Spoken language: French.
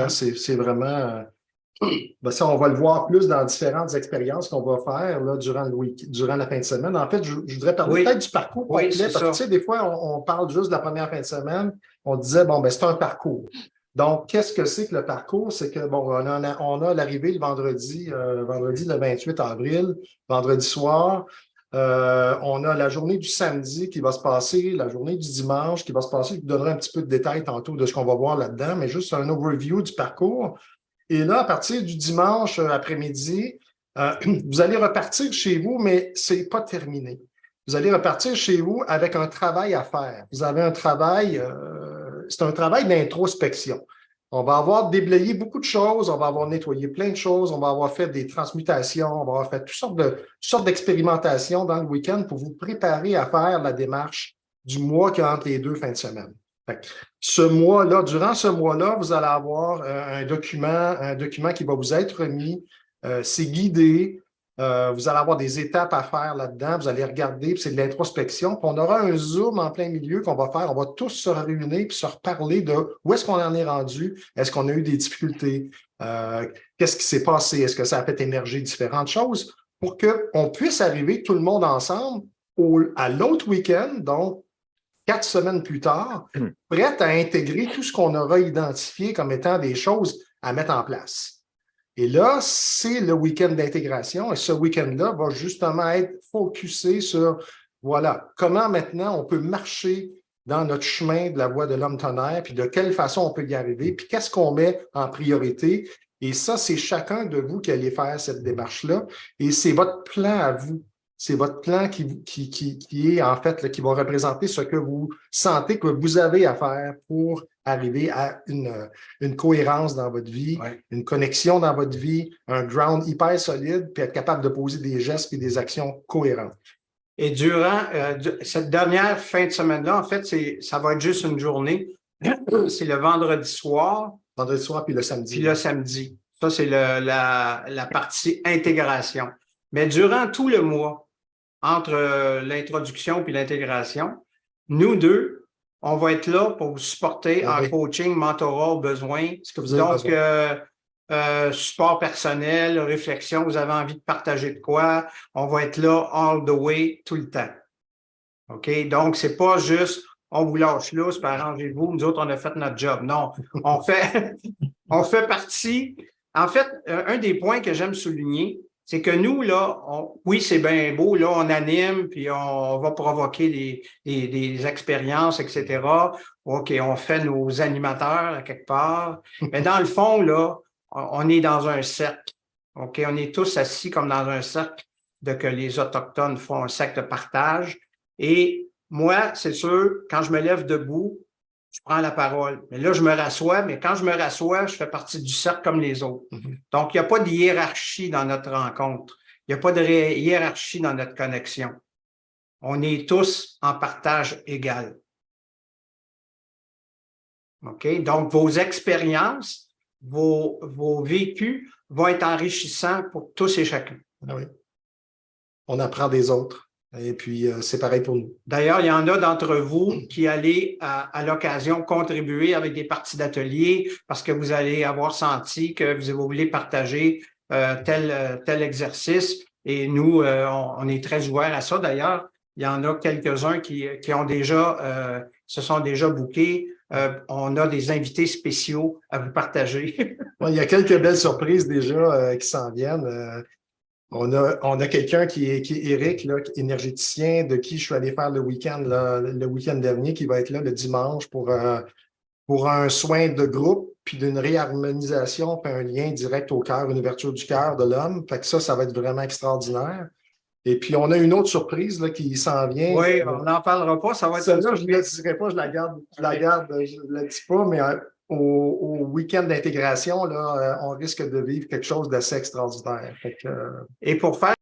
C'est vraiment... ben ça, on va le voir plus dans différentes expériences qu'on va faire là, durant la fin de semaine. En fait, je voudrais parler peut-être du parcours complet, parce que tu sais, des fois, on parle juste de la première fin de semaine. On disait, bon, ben c'est un parcours. Donc, qu'est-ce que c'est que le parcours? C'est que, bon, on a l'arrivée le vendredi le 28 avril, vendredi soir. On a la journée du samedi qui va se passer, la journée du dimanche qui va se passer. Je vous donnerai un petit peu de détails tantôt de ce qu'on va voir là-dedans, mais juste un overview du parcours. Et là, à partir du dimanche après-midi, vous allez repartir chez vous, mais c'est pas terminé. Vous allez repartir chez vous avec un travail à faire. Vous avez un travail, c'est un travail d'introspection. On va avoir déblayé beaucoup de choses, on va avoir nettoyé plein de choses, on va avoir fait des transmutations, on va avoir fait toutes sortes d'expérimentations dans le week-end pour vous préparer à faire la démarche du mois qui est entre les deux fins de semaine. Ce mois-là, durant ce mois-là, vous allez avoir un document qui va vous être remis. C'est guidé. Vous allez avoir des étapes à faire là-dedans. Vous allez regarder, puis c'est de l'introspection. Puis on aura un Zoom en plein milieu qu'on va faire. On va tous se réunir puis se reparler de où est-ce qu'on en est rendu. Est-ce qu'on a eu des difficultés? Qu'est-ce qui s'est passé? Est-ce que ça a fait émerger différentes choses pour qu'on puisse arriver tout le monde ensemble à l'autre week-end, donc 4 semaines plus tard, prête à intégrer tout ce qu'on aura identifié comme étant des choses à mettre en place. Et là, c'est le week-end d'intégration. Et ce week-end-là va justement être focusé sur, voilà, comment maintenant on peut marcher dans notre chemin de la voie de l'homme tonnerre, puis de quelle façon on peut y arriver, puis qu'est-ce qu'on met en priorité. Et ça, c'est chacun de vous qui allez faire cette démarche-là. Et c'est votre plan à vous. C'est votre plan qui est en fait, là, qui va représenter ce que vous sentez que vous avez à faire pour arriver à une cohérence dans votre vie, une connexion dans votre vie, un ground hyper solide, puis être capable de poser des gestes et des actions cohérentes. Et durant cette dernière fin de semaine-là, en fait, ça va être juste une journée. C'est le vendredi soir. Vendredi soir, puis le samedi. Puis le samedi. Ça, c'est la partie intégration. Mais durant tout le mois, entre l'introduction puis l'intégration, nous deux, on va être là pour vous supporter en coaching, mentorat au besoin. Ce que vous avez Donc, support personnel, réflexion, vous avez envie de partager de quoi, on va être là all the way tout le temps. OK? Donc, c'est pas juste on vous lâche là, c'est pas arrangez-vous, nous autres, on a fait notre job. Non, on fait partie. En fait, un des points que j'aime souligner, c'est que nous, là, oui, c'est bien beau, là, on anime, puis on va provoquer des expériences, etc. OK, on fait nos animateurs à quelque part. Mais dans le fond, là, on est dans un cercle. OK, on est tous assis comme dans un cercle que les Autochtones font un cercle de partage. Et moi, c'est sûr, quand je me lève debout, je prends la parole. Mais là, je me rassois, mais quand je me rassois, je fais partie du cercle comme les autres. Donc, il n'y a pas de hiérarchie dans notre rencontre. Il n'y a pas de hiérarchie dans notre connexion. On est tous en partage égal. OK? Donc, vos expériences, vos vécus vont être enrichissants pour tous et chacun. Ah oui. On apprend des autres. Et puis, c'est pareil pour nous. D'ailleurs, il y en a d'entre vous qui allez à l'occasion contribuer avec des parties d'atelier parce que vous allez avoir senti que vous voulez partager tel exercice. Et nous, on est très ouverts à ça. D'ailleurs, il y en a quelques-uns qui ont déjà, se sont déjà bookés. On a des invités spéciaux à vous partager. Il y a quelques belles surprises déjà qui s'en viennent. On a quelqu'un qui est Eric, là, énergéticien, de qui je suis allé faire le week-end dernier, qui va être là le dimanche pour un soin de groupe, puis d'une réharmonisation, puis un lien direct au cœur, une ouverture du cœur de l'homme. Fait que ça va être vraiment extraordinaire. Et puis, on a une autre surprise là, qui s'en vient. Oui, on n'en parlera pas, ça va être... Celle-là, je ne la dirai pas, je la garde, je ne la dis pas, mais au week-end d'intégration, là, on risque de vivre quelque chose d'assez extraordinaire. Et pour faire